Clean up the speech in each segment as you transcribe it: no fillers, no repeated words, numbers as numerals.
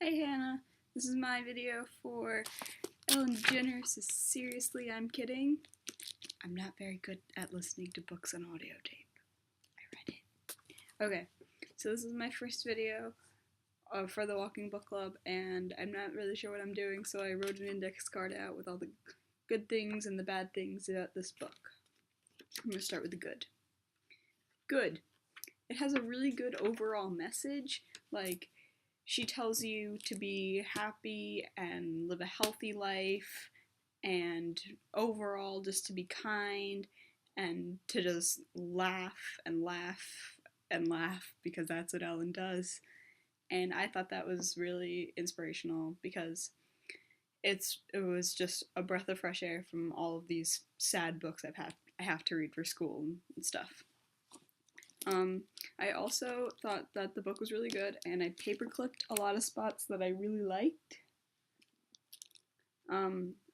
Hey Hannah, this is my video for Ellen Degeneres. Seriously, I'm kidding. I'm not very good at listening to books on audio tape. I read it. Okay, so this is my first video for the Walking Book Club, and I'm not really sure what I'm doing, so I wrote an index card out with all the good things and the bad things about this book. I'm going to start with the good. Good. It has a really good overall message, like, she tells you to be happy and live a healthy life, and overall just to be kind and to just laugh and laugh and laugh, because that's what Ellen does. And I thought that was really inspirational because it was just a breath of fresh air from all of these sad books I have to read for school and stuff. I also thought that the book was really good, and I paperclipped a lot of spots that I really liked.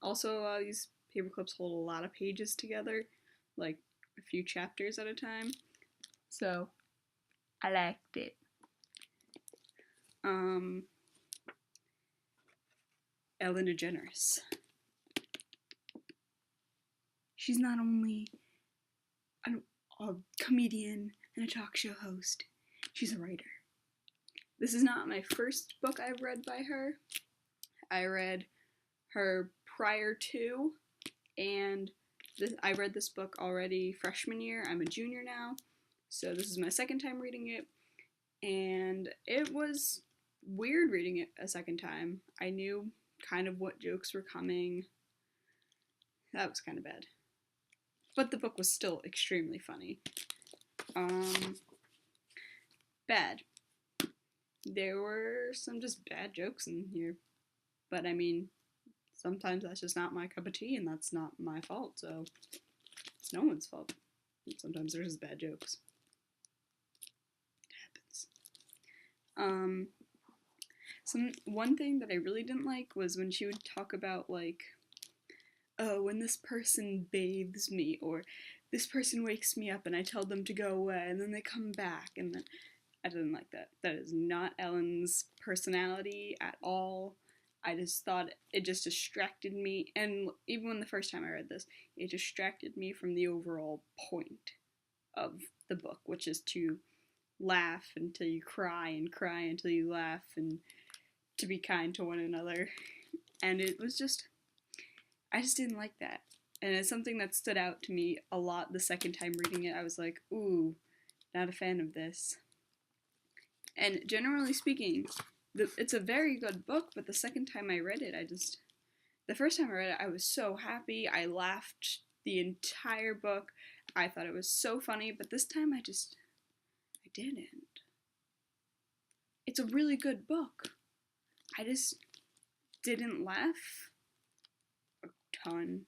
Also, these paperclips hold a lot of pages together, like a few chapters at a time, so I liked it. Ellen Degeneres. She's not only a comedian and a talk show host, she's a writer. This is not my first book I've read by her. I read her prior to, and I read this book already freshman year. I'm a junior now, so this is my second time reading it, and it was weird reading it a second time. I knew kind of what jokes were coming. That was kind of bad. But the book was still extremely funny. Bad. There were some just bad jokes in here. But I mean, sometimes that's just not my cup of tea, and that's not my fault, so it's no one's fault. Sometimes there's just bad jokes. It happens. One thing that I really didn't like was when she would talk about, like, oh, when this person bathes me, or this person wakes me up and I tell them to go away, and then they come back, and then I didn't like that. That is not Ellen's personality at all. I just thought it just distracted me, and even when the first time I read this, it distracted me from the overall point of the book, which is to laugh until you cry and cry until you laugh, and to be kind to one another. And it was just, I just didn't like that. And it's something that stood out to me a lot the second time reading it. I was like, ooh, not a fan of this. And generally speaking, it's a very good book, but the second time I read it, the first time I read it, I was so happy. I laughed the entire book. I thought it was so funny, but this time I didn't. It's a really good book. I just didn't laugh a ton.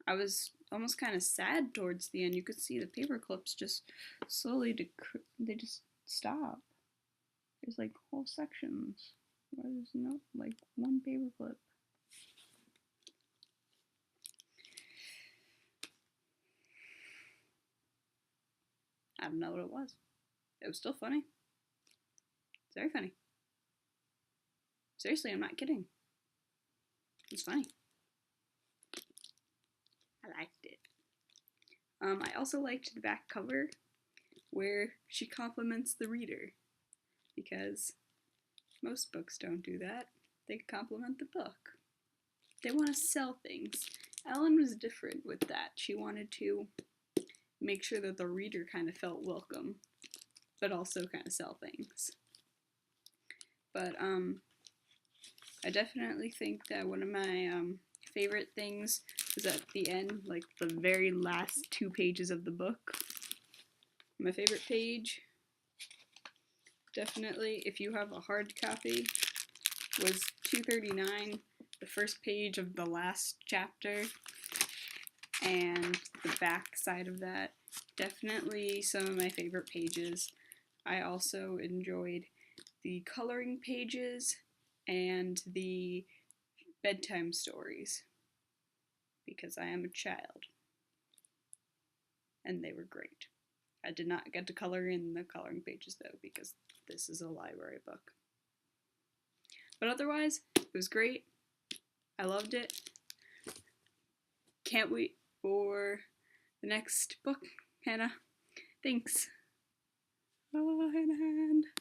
I was almost kind of sad towards the end. You could see the paper clips just slowly they just stop. There's like whole sections where there's not like one paper clip. I don't know what it was. It was still funny. It's very funny. Seriously, I'm not kidding. It's funny. I liked it. I also liked the back cover where she compliments the reader, because most books don't do that. They compliment the book. They want to sell things. Ellen was different with that. She wanted to make sure that the reader kind of felt welcome, but also kind of sell things. But I definitely think that one of my favorite things is at the end, like the very last 2 pages of the book. My favorite page, definitely, if you have a hard copy, was 239, the first page of the last chapter, and the back side of that. Definitely some of my favorite pages. I also enjoyed the coloring pages and the bedtime stories, because I am a child, and they were great. I did not get to color in the coloring pages though, because this is a library book. But otherwise, it was great. I loved it. Can't wait for the next book, Hannah. Thanks. Oh, Hannah.